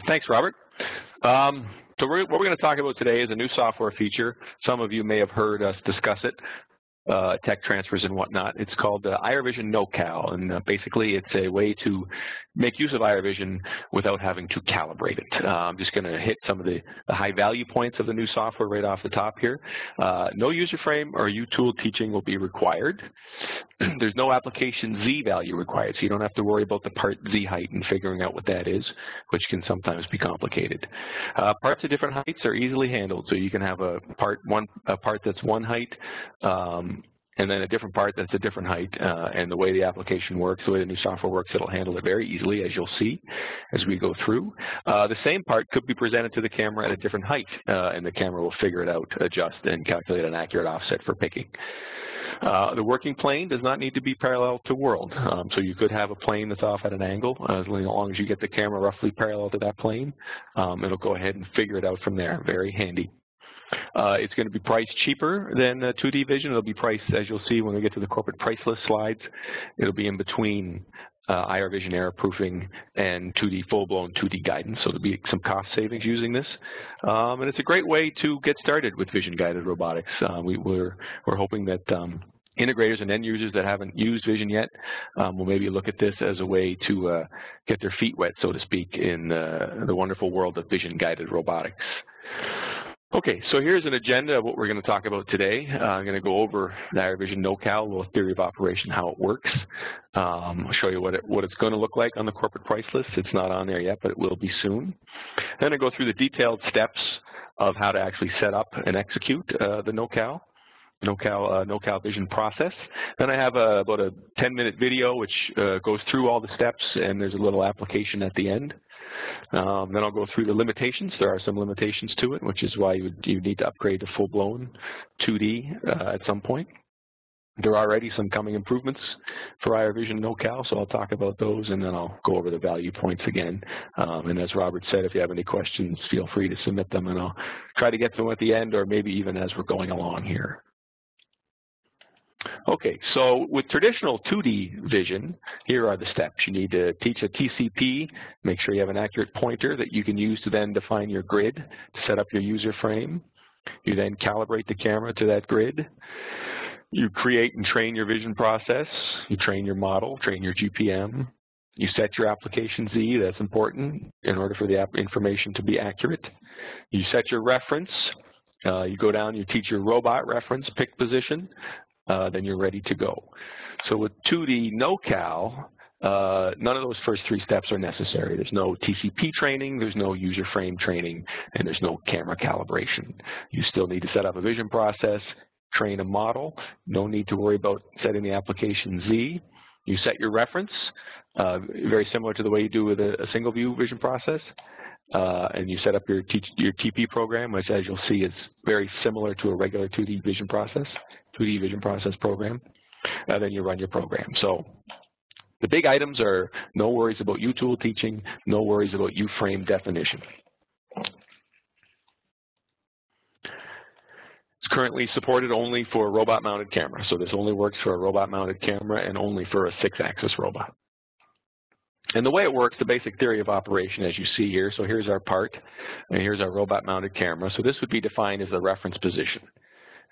Thanks, Robert. So what we're going to talk about today is a new software feature. Some of you may have heard us discuss it, tech transfers and whatnot. It's called IRVision NoCal, and basically it's a way to make use of IRVision without having to calibrate it. I'm just going to hit some of the high value points of the new software right off the top here. No user frame or uTool teaching will be required. There's no application Z value required, so you don't have to worry about the part Z height and figuring out what that is, which can sometimes be complicated. Parts of different heights are easily handled, so you can have a part that's one height, and then a different part that's a different height, and the way the application works, the way the new software works, it'll handle it very easily, as you'll see as we go through. The same part could be presented to the camera at a different height, and the camera will figure it out, adjust, and calculate an accurate offset for picking. The working plane does not need to be parallel to world, so you could have a plane that's off at an angle. As long as you get the camera roughly parallel to that plane, it'll go ahead and figure it out from there. Very handy. It's going to be priced cheaper than 2D Vision. It'll be priced, as you'll see when we get to the corporate price list slides, it'll be in between IRVision error proofing and full-blown 2D guidance, so there'll be some cost savings using this. And it's a great way to get started with vision-guided robotics. We're hoping that integrators and end users that haven't used Vision yet will maybe look at this as a way to get their feet wet, so to speak, in the wonderful world of vision-guided robotics. Okay, so here's an agenda of what we're going to talk about today. I'm going to go over the IRVision NoCal, a little theory of operation, how it works. I'll show you what it's going to look like on the corporate price list. It's not on there yet, but it will be soon. Then I go through the detailed steps of how to actually set up and execute the NoCal Vision process. Then I have about a 10-minute video which goes through all the steps, and there's a little application at the end. Then I'll go through the limitations. There are some limitations to it, which is why you need to upgrade to full-blown 2D at some point. There are already some coming improvements for IRVision NoCal, so I'll talk about those, and then I'll go over the value points again. And as Robert said, if you have any questions, feel free to submit them, and I'll try to get to them at the end, or maybe even as we're going along here. Okay, so with traditional 2D vision, here are the steps. You need to teach a TCP, make sure you have an accurate pointer that you can use to then define your grid to set up your user frame. You then calibrate the camera to that grid. You create and train your vision process. You train your model, train your GPM. You set your application Z, that's important in order for the information to be accurate. You set your reference. You go down, you teach your robot reference, pick position. Then you're ready to go. So with 2D NoCal, none of those first three steps are necessary. There's no TCP training, there's no user frame training, and there's no camera calibration. You still need to set up a vision process, train a model. No need to worry about setting the application Z. You set your reference, very similar to the way you do with a single view vision process. And you set up your TP program, which, as you'll see, is very similar to a regular 2D vision process program. Then you run your program. So the big items are no worries about uTool teaching, no worries about U-frame definition. It's currently supported only for a robot-mounted camera. So this only works for a robot-mounted camera and only for a 6-axis robot. And the way it works, the basic theory of operation, as you see here, so here's our part, and here's our robot-mounted camera. So this would be defined as the reference position.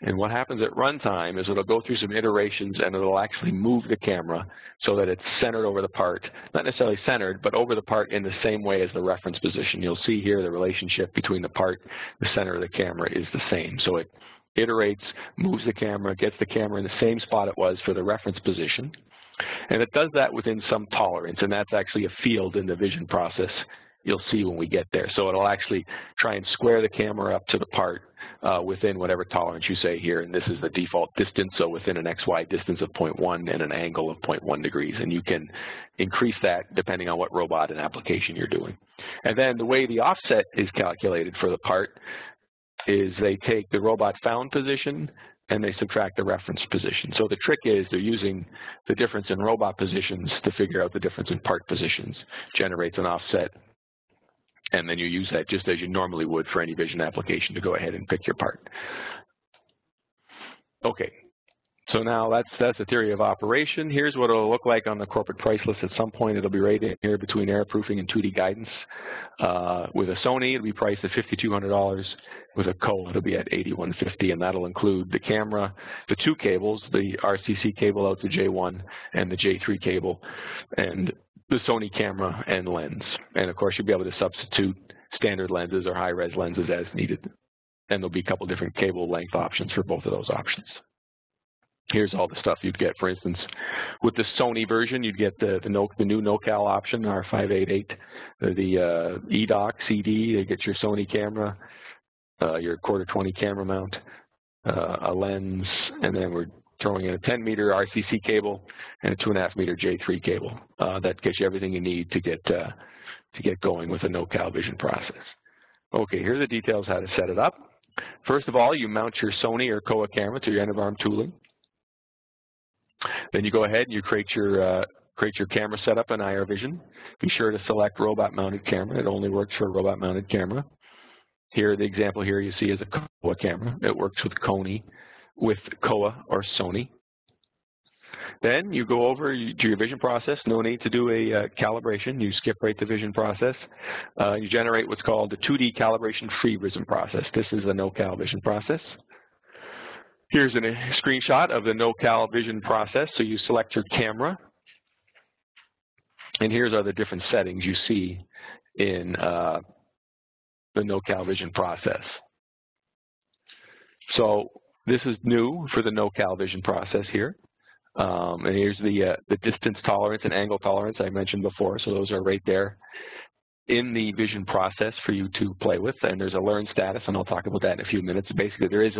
And what happens at runtime is it'll go through some iterations, and it'll actually move the camera so that it's centered over the part, not necessarily centered, but over the part in the same way as the reference position. You'll see here the relationship between the part, the center of the camera is the same. So it iterates, moves the camera, gets the camera in the same spot it was for the reference position. And it does that within some tolerance, and that's actually a field in the vision process you'll see when we get there. So it'll actually try and square the camera up to the part within whatever tolerance you say here, and this is the default distance, so within an XY distance of 0.1 and an angle of 0.1 degrees, and you can increase that depending on what robot and application you're doing. And then the way the offset is calculated for the part is they take the robot found position and they subtract the reference position. So the trick is they're using the difference in robot positions to figure out the difference in part positions, generates an offset, and then you use that just as you normally would for any vision application to go ahead and pick your part. Okay, So now that's the theory of operation. Here's what it'll look like on the corporate price list. At some point, it'll be right in here between airproofing and 2D guidance. With a Sony, it'll be priced at $5,200. With a Kowa, it'll be at $8,150, and that'll include the camera, the two cables, the RCC cable out to J1 and the J3 cable, and the Sony camera and lens. And of course, you'll be able to substitute standard lenses or high-res lenses as needed. And there'll be a couple different cable length options for both of those options. Here's all the stuff you'd get. For instance, with the Sony version, you'd get the new NoCal option, R588, the eDock CD. You get your Sony camera, your 1/4-20 camera mount, a lens, and then we're throwing in a 10-meter RCC cable and a 2.5-meter J3 cable. That gets you everything you need to get going with a NoCal vision process. Okay, here are the details how to set it up. First of all, you mount your Sony or Kowa camera to your end-of-arm tooling. Then you go ahead and you create your camera setup in IR-Vision. Be sure to select robot-mounted camera. It only works for a robot-mounted camera. Here, the example here you see is a Kowa camera. It works with Kowa or Sony. Then you go over to your vision process. No need to do a calibration. You skip right to vision process. You generate what's called the 2D calibration-free vision process. This is the NoCal vision process. Here's a screenshot of the NoCal vision process. So you select your camera. And here's are the different settings you see in the NoCal vision process. So this is new for the NoCal vision process here. And here's the distance tolerance and angle tolerance I mentioned before. So those are right there in the vision process for you to play with. And there's a learn status, and I'll talk about that in a few minutes. Basically, there is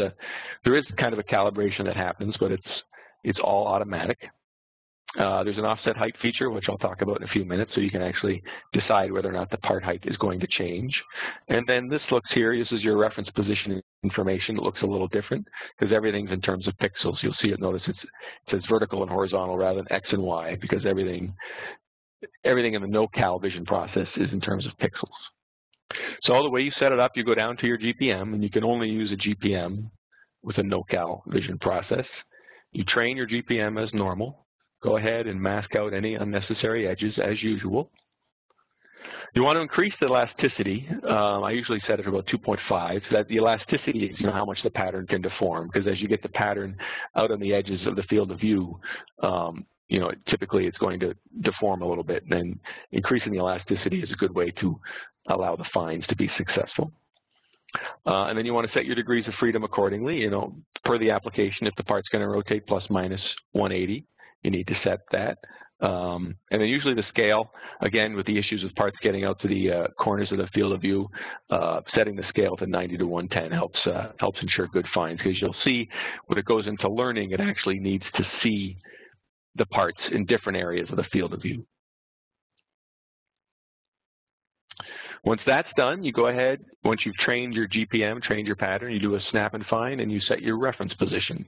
kind of a calibration that happens, but it's all automatic. There's an offset height feature, which I'll talk about in a few minutes, so you can actually decide whether or not the part height is going to change. And then this looks here, this is your reference position information. It looks a little different because everything's in terms of pixels. You'll see it, notice it says vertical and horizontal rather than X and Y because everything in the NoCal vision process is in terms of pixels. So the way you set it up, you go down to your GPM, and you can only use a GPM with a NoCal vision process. You train your GPM as normal. Go ahead and mask out any unnecessary edges as usual. You want to increase the elasticity. I usually set it for about 2.5. So that the elasticity is how much the pattern can deform, because as you get the pattern out on the edges of the field of view, typically it's going to deform a little bit. And then increasing the elasticity is a good way to allow the fines to be successful. And then you want to set your degrees of freedom accordingly. Per the application, if the part's going to rotate plus minus 180. You need to set that. And then usually the scale, again, with the issues of parts getting out to the corners of the field of view, setting the scale to 90 to 110 helps ensure good fines, because you'll see when it goes into learning, it actually needs to see the parts in different areas of the field of view. Once that's done, you go ahead, once you've trained your GPM, trained your pattern, you do a snap and fine, and you set your reference position.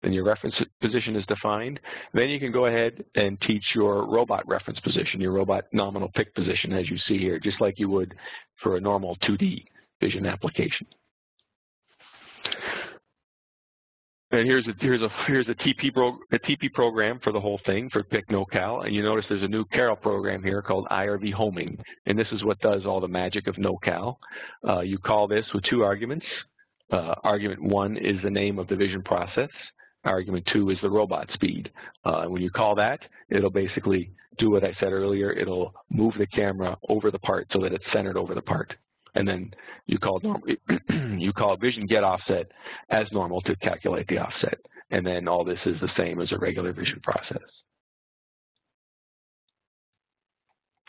Then your reference position is defined. Then you can go ahead and teach your robot reference position, your robot nominal pick position, as you see here, just like you would for a normal 2D vision application. And here's a TP program for the whole thing for Pick NoCal, and you notice there's a new Carol program here called IRV homing, and this is what does all the magic of NoCal. You call this with two arguments. Argument 1 is the name of the vision process. Argument 2 is the robot speed. When you call that, it'll basically do what I said earlier. It'll move the camera over the part so that it's centered over the part. And then you call vision get offset as normal to calculate the offset. And then all this is the same as a regular vision process.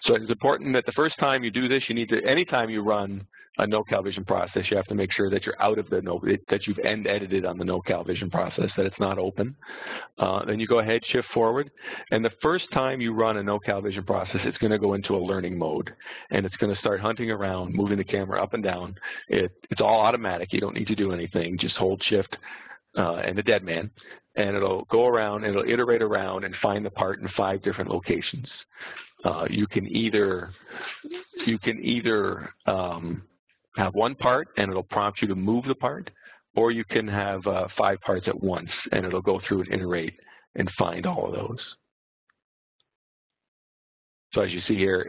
So it's important that the first time you do this, you need to, anytime you run a NoCal vision process, you have to make sure that you're out of that you've end edited on the NoCal vision process, that it's not open. Then you go ahead, shift forward, and the first time you run a NoCal vision process, it's going to go into a learning mode, and it's going to start hunting around, moving the camera up and down. It's all automatic. You don't need to do anything. Just hold shift and the dead man, and it'll go around, and it'll iterate around and find the part in 5 different locations. You can either have one part and it'll prompt you to move the part, or you can have 5 parts at once, and it'll go through and iterate and find all of those. So as you see here,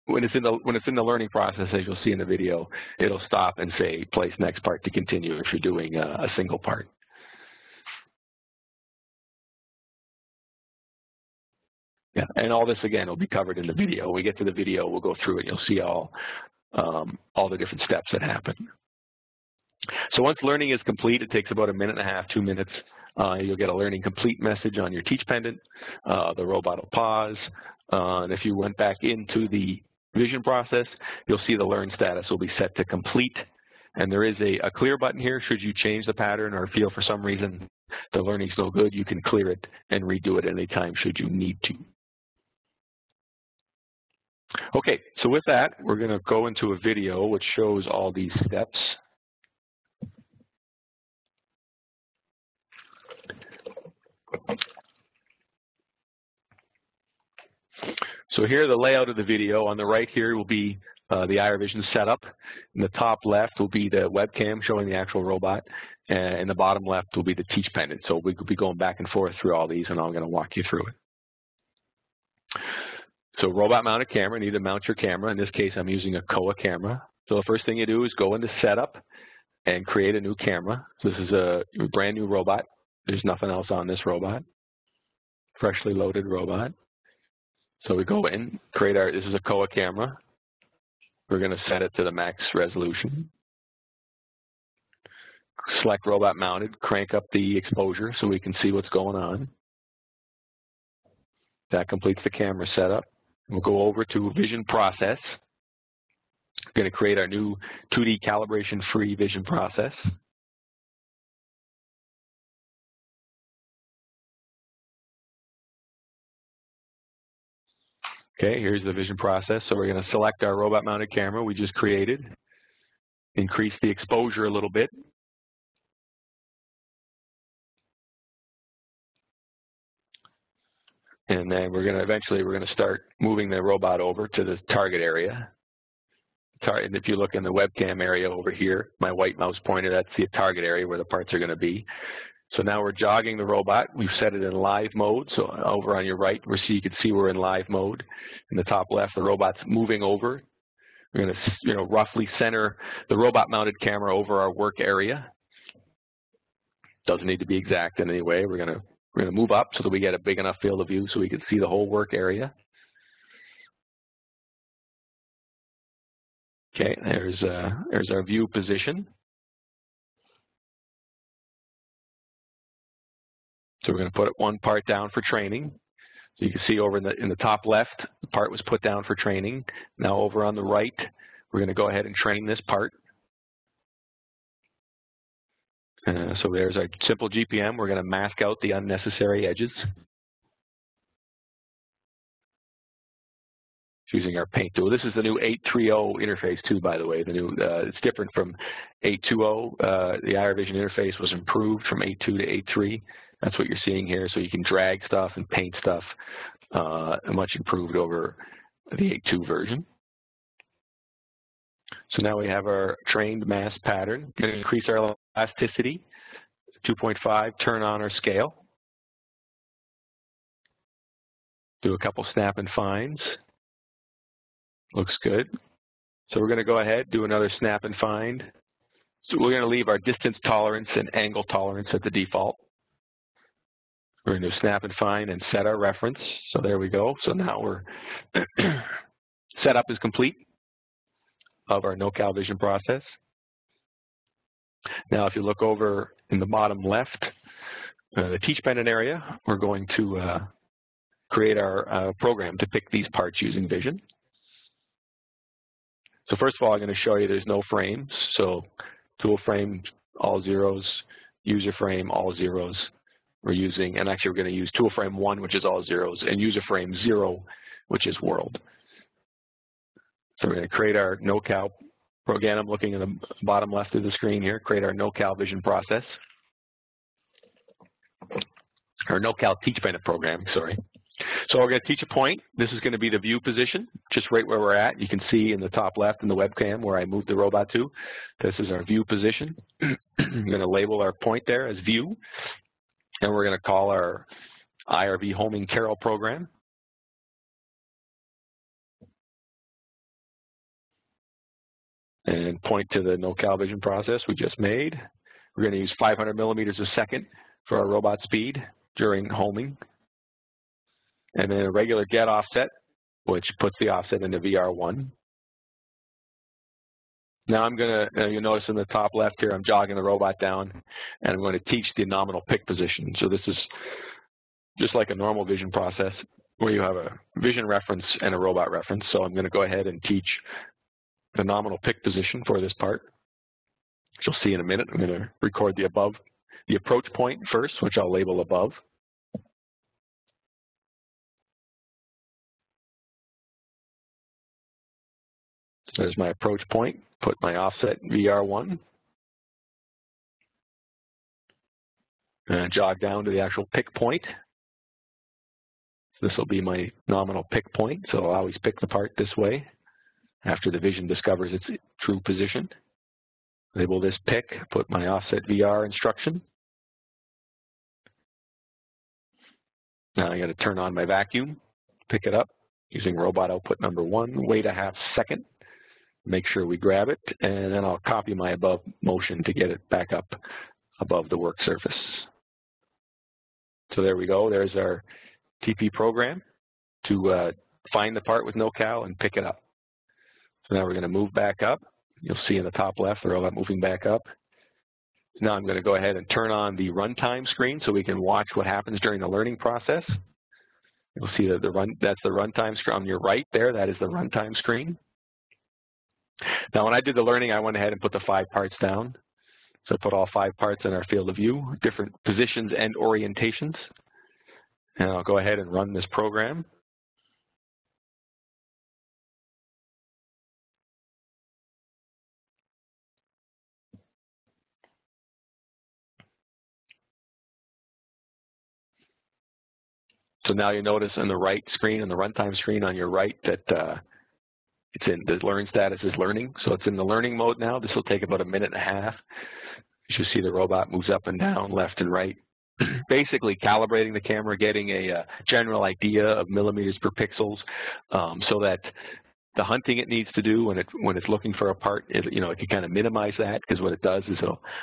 when it's in the learning process, as you'll see in the video, it'll stop and say place next part to continue if you're doing a single part. Yeah, and all this again will be covered in the video. When we get to the video, we'll go through it. You'll see all the different steps that happen. So once learning is complete, it takes about 1.5 minutes, 2 minutes. You'll get a learning complete message on your teach pendant. The robot will pause. And if you went back into the vision process, you'll see the learn status will be set to complete. And there is a clear button here. Should you change the pattern or feel for some reason the learning's no good, you can clear it and redo it any time should you need to. Okay, so with that, we're going to go into a video which shows all these steps. So here, the layout of the video. On the right here will be the IRVision setup. In the top left will be the webcam showing the actual robot. And in the bottom left will be the teach pendant. So we could be going back and forth through all these, and I'm going to walk you through it. So robot mounted camera, you need to mount your camera. In this case, I'm using a Kowa camera. So the first thing you do is go into setup and create a new camera. So this is a brand new robot. There's nothing else on this robot. Freshly loaded robot. So we go in, create this is a Kowa camera. We're going to set it to the max resolution. Select robot mounted, crank up the exposure so we can see what's going on. That completes the camera setup. We'll go over to vision process. We're going to create our new 2D calibration-free vision process. Okay, here's the vision process. So we're going to select our robot-mounted camera we just created, increase the exposure a little bit. And then eventually we're going to start moving the robot over to the target area. And if you look in the webcam area over here, my white mouse pointer, that's the target area where the parts are going to be. So now we're jogging the robot. We've set it in live mode. So over on your right, you can see we're in live mode. In the top left, the robot's moving over. We're going to, roughly center the robot-mounted camera over our work area. Doesn't need to be exact in any way. We're going to move up so that we get a big enough field of view so we can see the whole work area. Okay, there's our view position. So we're going to put one part down for training. So you can see over in the top left, the part was put down for training. Now over on the right, we're going to go ahead and train this part. So there's our simple GPM. We're going to mask out the unnecessary edges using our paint tool. This is the new 8.3.0 interface too, by the way. The new it's different from 8.2.0. The IRVision interface was improved from 8.2 to 8.3. That's what you're seeing here. So you can drag stuff and paint stuff, much improved over the 8.2 version. So now we have our trained mass pattern. Going to increase our elasticity, 2.5, turn on our scale. Do a couple snap and finds. Looks good. So we're going to go ahead, do another snap and find. So we're going to leave our distance tolerance and angle tolerance at the default. We're going to snap and find and set our reference. So there we go. So now we're setup is complete of our no-cal vision process. Now, if you look over in the bottom left, the teach pendant area, we're going to create our program to pick these parts using vision. So first of all, I'm going to show you there's no frames. So tool frame, all zeros, user frame, all zeros. We're using, and actually we're going to use tool frame 1, which is all zeros, and user frame 0, which is world. So we're going to create our no-cal. Again, I'm looking at the bottom left of the screen here, create our no-cal vision process. Our no-cal teach pendant program, sorry. So we're going to teach a point. This is going to be the view position, just right where we're at. You can see in the top left in the webcam where I moved the robot to. This is our view position. I'm going to label our point there as view, and we're going to call our IRV homing Carol program. And point to the no-cal vision process we just made. We're going to use 500 millimeters a second for our robot speed during homing. And then a regular get offset, which puts the offset into VR1. Now I'm going to, you'll notice in the top left here, I'm jogging the robot down, and I'm going to teach the nominal pick position. So this is just like a normal vision process where you have a vision reference and a robot reference. So I'm going to go ahead and teach the nominal pick position for this part. Which you'll see in a minute. I'm going to record the approach point first, which I'll label above. So there's my approach point. Put my offset VR1. And jog down to the actual pick point. So this will be my nominal pick point. So I'll always pick the part this way after the vision discovers its true position. Label this pick, put my offset VR instruction. Now I got to turn on my vacuum, pick it up using robot output number 1, wait a half second, make sure we grab it, and then I'll copy my above motion to get it back up above the work surface. So there we go, there's our TP program to find the part with no-cal and pick it up. So now we're going to move back up. You'll see in the top left the robot moving back up. Now I'm going to go ahead and turn on the runtime screen so we can watch what happens during the learning process. You'll see that that's the runtime screen on your right there. That is the runtime screen. Now when I did the learning, I went ahead and put the 5 parts down. So I put all 5 parts in our field of view, different positions and orientations. And I'll go ahead and run this program. So now you notice on the right screen, on the runtime screen on your right, that it's in the learn status is learning. So it's in the learning mode now. This will take about 1.5 minutes. You should see the robot moves up and down, left and right, basically calibrating the camera, getting a general idea of millimeters per pixels, so that the hunting it needs to do when it's looking for a part, it can kind of minimize that, because what it does is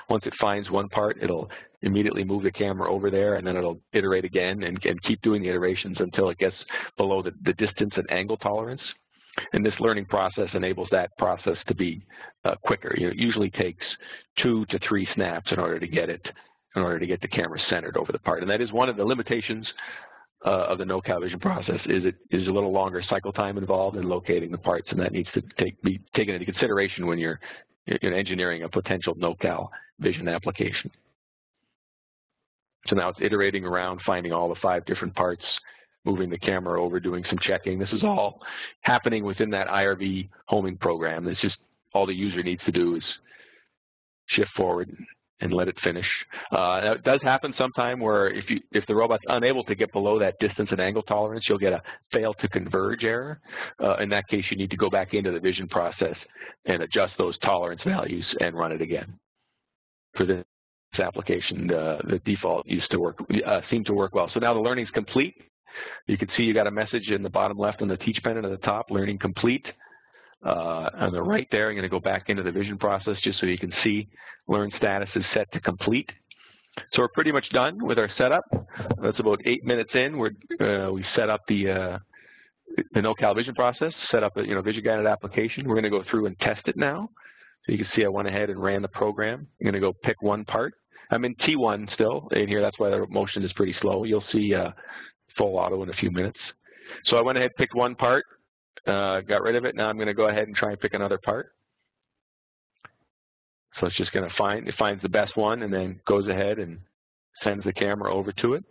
once it finds one part, it'll immediately move the camera over there, and then it'll iterate again and keep doing the iterations until it gets below the distance and angle tolerance. And this learning process enables that process to be quicker. It usually takes 2 to 3 snaps in order to get the camera centered over the part. And that is one of the limitations of the no-cal vision process. Is a little longer cycle time involved in locating the parts, and that needs to be taken into consideration when you're engineering a potential no-cal vision application. So now it's iterating around, finding all the 5 different parts, moving the camera over, doing some checking. This is all happening within that IRV homing program. It's just all the user needs to do is shift forward and let it finish. Now it does happen sometime where if the robot's unable to get below that distance and angle tolerance, you'll get a fail to converge error. In that case, you need to go back into the vision process and adjust those tolerance values and run it again. For this application, the default seemed to work well. So now the learning's complete. You can see you got a message in the bottom left on the teach pen and at the top, learning complete. On the right there, I'm going to go back into the vision process just so you can see learn status is set to complete. So we're pretty much done with our setup. That's about 8 minutes in. We set up the no-cal vision process, set up a vision guided application. We're going to go through and test it now. So you can see I went ahead and ran the program. I'm going to go pick one part. I'm in T1 still in here. That's why the motion is pretty slow. You'll see full auto in a few minutes. So I went ahead, picked one part, got rid of it. Now I'm going to go ahead and try and pick another part. So it's just going to it finds the best one and then goes ahead and sends the camera over to it.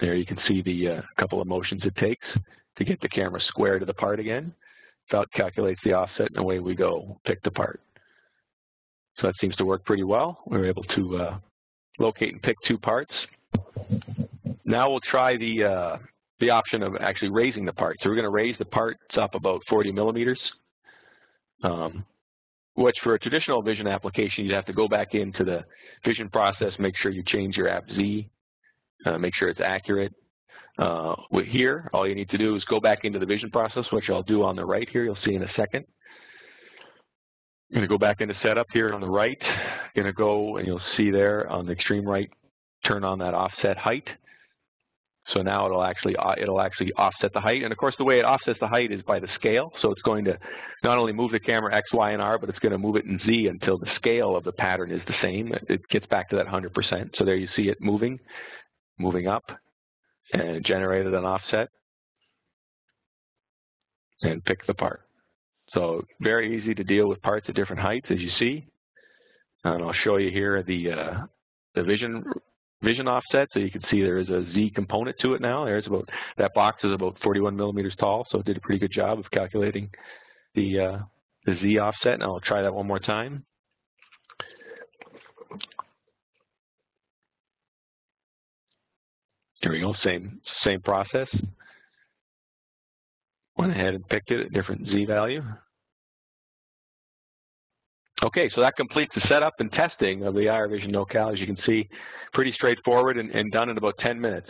There you can see the couple of motions it takes to get the camera square to the part again. So it calculates the offset and away we go, pick the part. So that seems to work pretty well. We were able to locate and pick 2 parts. Now we'll try the option of actually raising the part. So we're going to raise the parts up about 40 millimeters, which for a traditional vision application, you'd have to go back into the vision process, make sure you change your app Z, make sure it's accurate. Here, all you need to do is go back into the vision process, which I'll do on the right here. You'll see in a second. I'm going to go back into setup here on the right. Going to go, and you'll see there on the extreme right, turn on that offset height. So now it'll actually offset the height. And of course, the way it offsets the height is by the scale. So it's going to not only move the camera X, Y, and R, but it's going to move it in Z until the scale of the pattern is the same. It gets back to that 100%. So there you see it moving up, and it generated an offset, and pick the part. So very easy to deal with parts at different heights, as you see. And I'll show you here the vision offset, so you can see there is a Z component to it now. That box is about 41 millimeters tall, so it did a pretty good job of calculating the Z offset. And I'll try that one more time. Here we go, same process. Went ahead and picked it at a different Z value. Okay, so that completes the setup and testing of the IRVision NoCal. As you can see, pretty straightforward and done in about 10 minutes.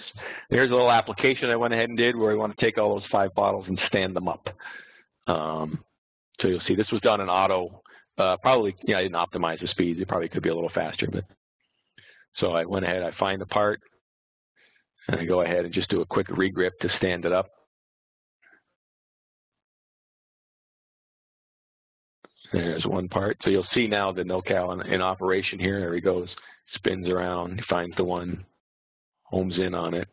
There's a little application I went ahead and did where we want to take all those 5 bottles and stand them up. So you'll see this was done in auto. Probably, I didn't optimize the speeds. It probably could be a little faster. But so I went ahead, I find the part, and I go ahead and just do a quick regrip to stand it up. There's one part. So you'll see now the NoCal in operation here. There he goes, spins around, finds the one, homes in on it,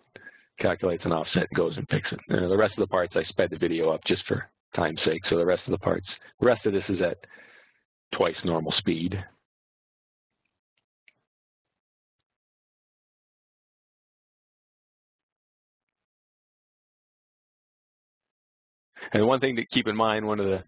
calculates an offset, and goes and picks it. The rest of the parts, I sped the video up just for time's sake. So the rest of this is at twice normal speed. And one thing to keep in mind, one of the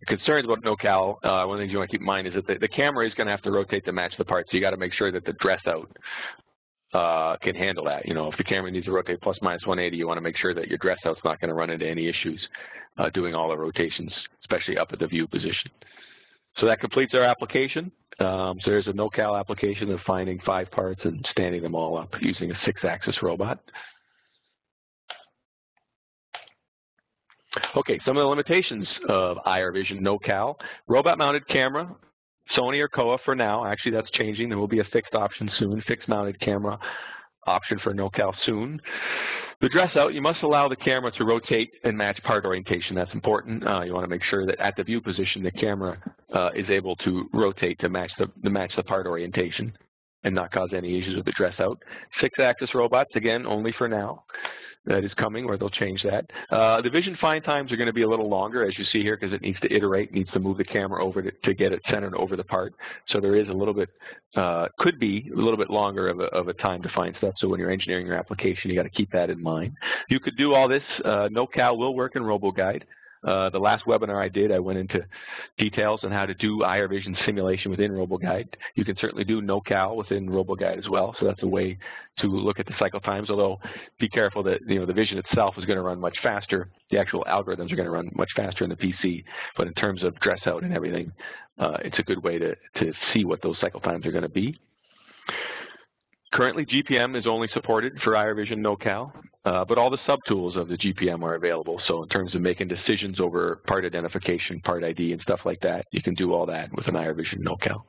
concerns about NoCal, one of the things you want to keep in mind is that the camera is going to have to rotate to match the part. So you got to make sure that the dress out can handle that. If the camera needs to rotate plus minus 180, you want to make sure that your dress out's not going to run into any issues doing all the rotations, especially up at the view position. So that completes our application. So there's a NoCal application of finding 5 parts and standing them all up using a 6-axis robot. Okay, some of the limitations of IRVision NoCal. Robot-mounted camera, Sony or Kowa for now. Actually, that's changing. There will be a fixed option soon, fixed-mounted camera option for NoCal soon. The dress out, you must allow the camera to rotate and match part orientation. That's important. You want to make sure that at the view position, the camera is able to rotate to match the part orientation and not cause any issues with the dress out. 6-axis robots, again, only for now. That is coming, or they'll change that. The vision find times are going to be a little longer, as you see here, because it needs to iterate, needs to move the camera over to get it centered over the part. So there is a little bit, could be a little bit longer of a time to find stuff. So when you're engineering your application, you got to keep that in mind. You could do all this. NoCal will work in RoboGuide. The last webinar I did, I went into details on how to do IRVision simulation within RoboGuide. You can certainly do NoCal within RoboGuide as well, so that's a way to look at the cycle times, although be careful that the vision itself is going to run much faster. The actual algorithms are going to run much faster in the PC, but in terms of dress out and everything, it's a good way to see what those cycle times are going to be. Currently, GPM is only supported for IRVision NoCal, but all the subtools of the GPM are available. So in terms of making decisions over part identification, part ID, and stuff like that, you can do all that with an IRVision NoCal.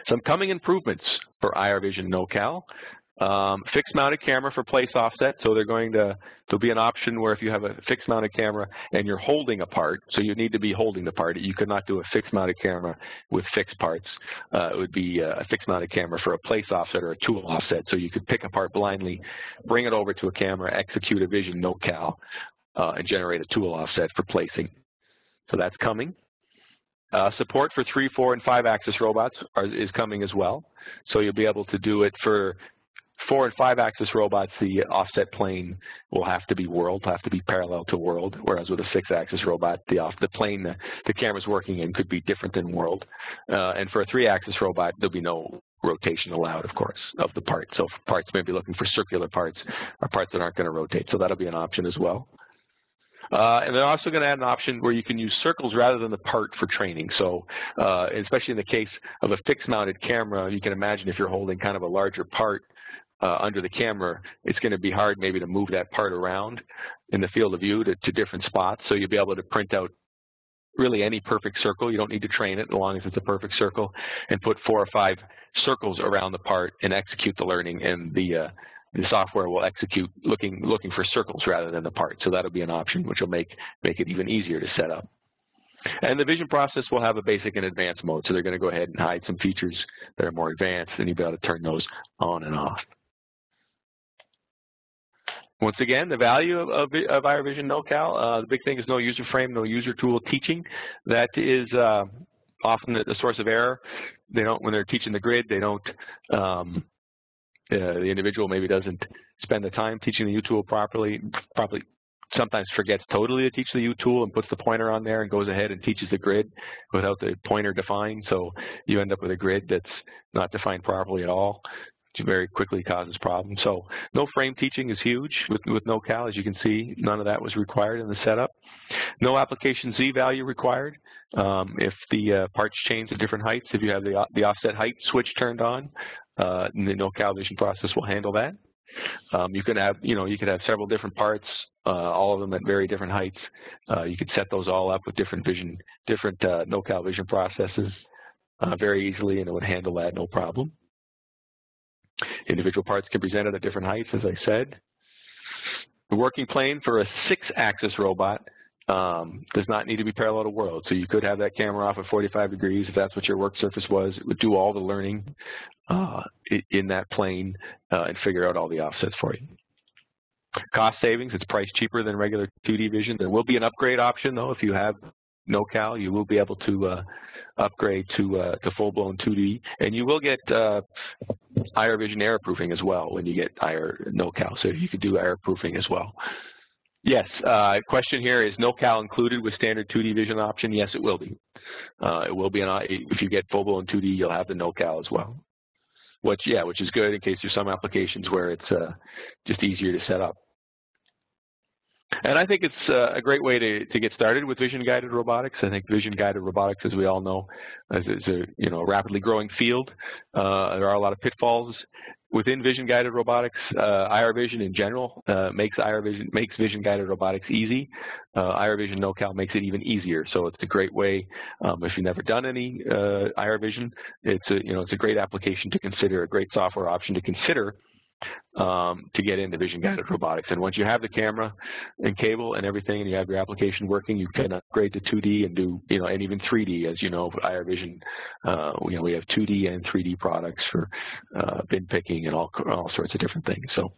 Some coming improvements for IRVision NoCal. Fixed mounted camera for place offset. So there'll be an option where if you have a fixed mounted camera and you're holding a part, so you need to be holding the part. You could not do a fixed mounted camera with fixed parts. It would be a fixed mounted camera for a place offset or a tool offset. So you could pick a part blindly, bring it over to a camera, execute a vision NoCal, and generate a tool offset for placing. So that's coming. Support for 3-, 4-, and 5-axis robots is coming as well. So you'll be able to do it for 4- and 5-axis robots, the offset plane will have to be parallel to world, whereas with a 6-axis robot, the plane the camera's working in could be different than world. And for a 3-axis robot, there'll be no rotation allowed, of course, of the part. So parts may be looking for circular parts or parts that aren't going to rotate. So that'll be an option as well. And they're also going to add an option where you can use circles rather than the part for training. So especially in the case of a fixed mounted camera, you can imagine if you're holding kind of a larger part under the camera, it's going to be hard maybe to move that part around in the field of view to different spots. So you'll be able to print out really any perfect circle. You don't need to train it as long as it's a perfect circle, and put 4 or 5 circles around the part and execute the learning, and the software will execute looking for circles rather than the part. So that'll be an option which will make it even easier to set up. And the vision process will have a basic and advanced mode. So they're going to go ahead and hide some features that are more advanced, and you'll be able to turn those on and off. Once again, the value of IRVision NoCal, the big thing is no user frame, no user tool teaching. That is often the source of error. They don't, when they're teaching the grid, they don't, the individual maybe doesn't spend the time teaching the U-tool properly, sometimes forgets totally to teach the U-tool and puts the pointer on there and goes ahead and teaches the grid without the pointer defined. So you end up with a grid that's not defined properly at all, which very quickly causes problems. So no frame teaching is huge with NoCal. As you can see, none of that was required in the setup. No application Z value required. If the parts change to different heights, if you have the offset height switch turned on, the NoCal vision process will handle that. You could have several different parts, all of them at very different heights. You could set those all up with different NoCal vision processes very easily, and it would handle that no problem. Individual parts can be presented at different heights, as I said. The working plane for a 6-axis robot does not need to be parallel to world. So you could have that camera off at 45 degrees if that's what your work surface was. It would do all the learning in that plane and figure out all the offsets for you. Cost savings, it's priced cheaper than regular 2D vision. There will be an upgrade option, though. If you have NoCal, you will be able to upgrade to full-blown 2D, and you will get IRVision error proofing as well when you get NoCal, so you could do error proofing as well. Yes, question here, is NoCal included with standard 2D vision option? Yes, it will be. It will be, if you get full-blown 2D, you'll have the NoCal as well. Which is good in case there's some applications where it's just easier to set up. And I think it's a great way to get started with vision-guided robotics. I think vision-guided robotics, as we all know, is a rapidly growing field. There are a lot of pitfalls within vision-guided robotics. IRVision in general makes vision-guided robotics easy. IRVision NoCal makes it even easier. So it's a great way. If you've never done any IRVision, it's a great application to consider, a great software option to consider to get into vision-guided robotics. And once you have the camera and cable and everything, and you have your application working, you can upgrade to 2D and do, and even 3D. As you know, IRVision, we have 2D and 3D products for bin picking and all sorts of different things. So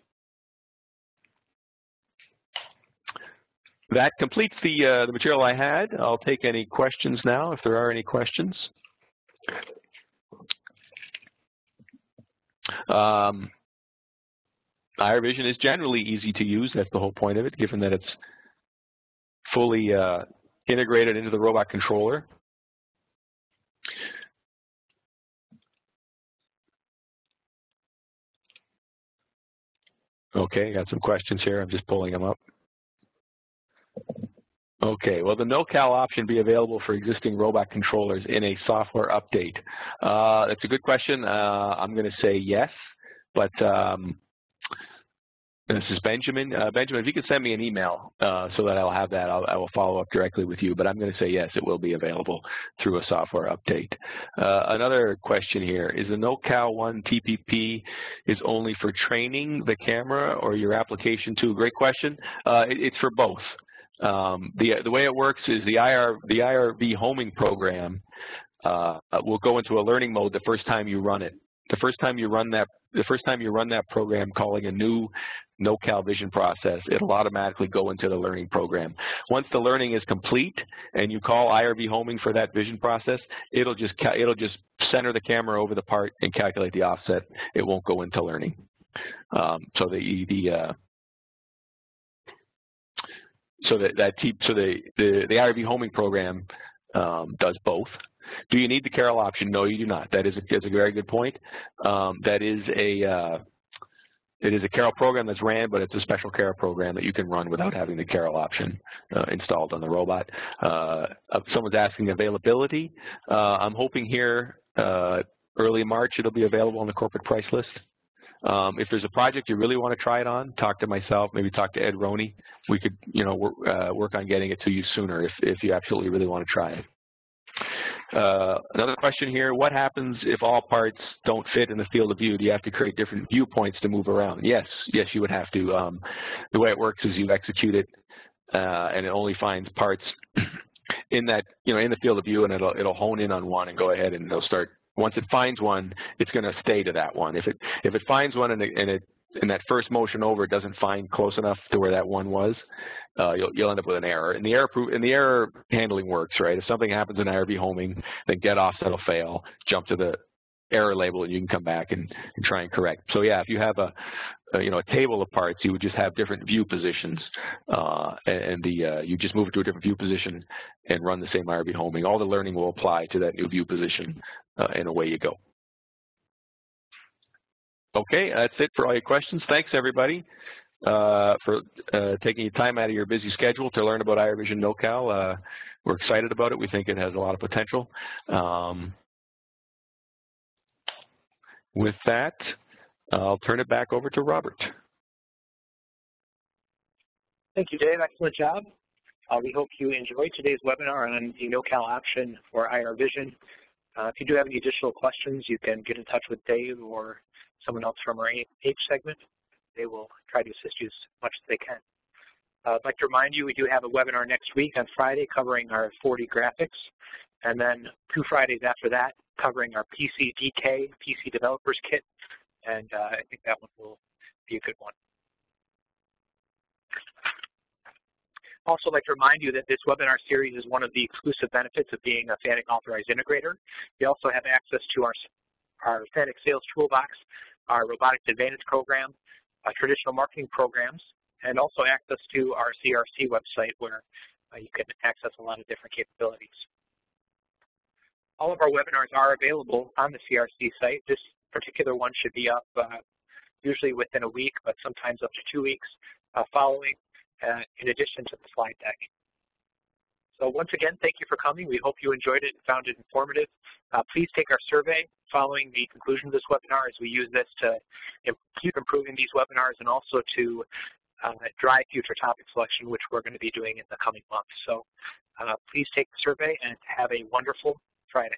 that completes the material I had. I'll take any questions now, if there are any questions. IRVision is generally easy to use. That's the whole point of it, given that it's fully integrated into the robot controller. Okay, got some questions here. I'm just pulling them up. Okay, will the NoCal option be available for existing robot controllers in a software update? That's a good question. I'm going to say yes, but this is Benjamin. Benjamin, if you could send me an email so that I'll have that, I will follow up directly with you. But I'm going to say yes, it will be available through a software update. Another question here, is the NoCal 1 TPP is only for training the camera or your application too? Great question. It's for both. The way it works is the IRV homing program will go into a learning mode the first time you run it. The first time you run that program calling a new NoCal vision process, it'll automatically go into the learning program. Once the learning is complete and you call IRV homing for that vision process, it'll just center the camera over the part and calculate the offset. It won't go into learning. So the IRB homing program does both. Do you need the Carroll option? No, you do not. That's a very good point. It is a Carroll program that's ran, but it's a special Carroll program that you can run without having the Carroll option installed on the robot. Someone's asking availability. I'm hoping here early March it'll be available on the corporate price list. If there's a project you really want to try it on, talk to myself, maybe talk to Ed Roney. We could, work on getting it to you sooner if you absolutely really want to try it. Another question here, what happens if all parts don't fit in the field of view? Do you have to create different viewpoints to move around? Yes, you would have to. The way it works is you execute it and it only finds parts in that, in the field of view, and it'll hone in on one and go ahead and it'll start. Once it finds one, it's going to stay to that one. If it finds one and in that first motion over it doesn't find close enough to where that one was, you'll end up with an error. And the error handling works, right? If something happens in IRB homing, then get offset will fail, jump to the error label, and you can come back and try and correct. So yeah, if you have a table of parts, you would just have different view positions, you just move it to a different view position and run the same IRB homing. All the learning will apply to that new view position, and away you go. Okay, that's it for all your questions. Thanks, everybody, for taking your time out of your busy schedule to learn about IRVision NoCal. We're excited about it. We think it has a lot of potential. With that, I'll turn it back over to Robert. Thank you, Dave. Excellent job. We hope you enjoyed today's webinar on the NoCal option for IRVision. If you do have any additional questions, you can get in touch with Dave or someone else from our H segment. They will try to assist you as much as they can. I'd like to remind you we do have a webinar next week on Friday covering our 4D graphics, and then 2 Fridays after that covering our PCDK, PC Developers Kit, and I think that one will be a good one. Also, I'd like to remind you that this webinar series is one of the exclusive benefits of being a FANUC authorized integrator. You also have access to our FANUC Sales Toolbox, our Robotics Advantage program, traditional marketing programs, and also access to our CRC website where you can access a lot of different capabilities. All of our webinars are available on the CRC site. This particular one should be up usually within a week, but sometimes up to 2 weeks following, in addition to the slide deck. So once again, thank you for coming. We hope you enjoyed it and found it informative. Please take our survey following the conclusion of this webinar, as we use this to keep improving these webinars and also to drive future topic selection, which we're going to be doing in the coming months. So please take the survey and have a wonderful Friday.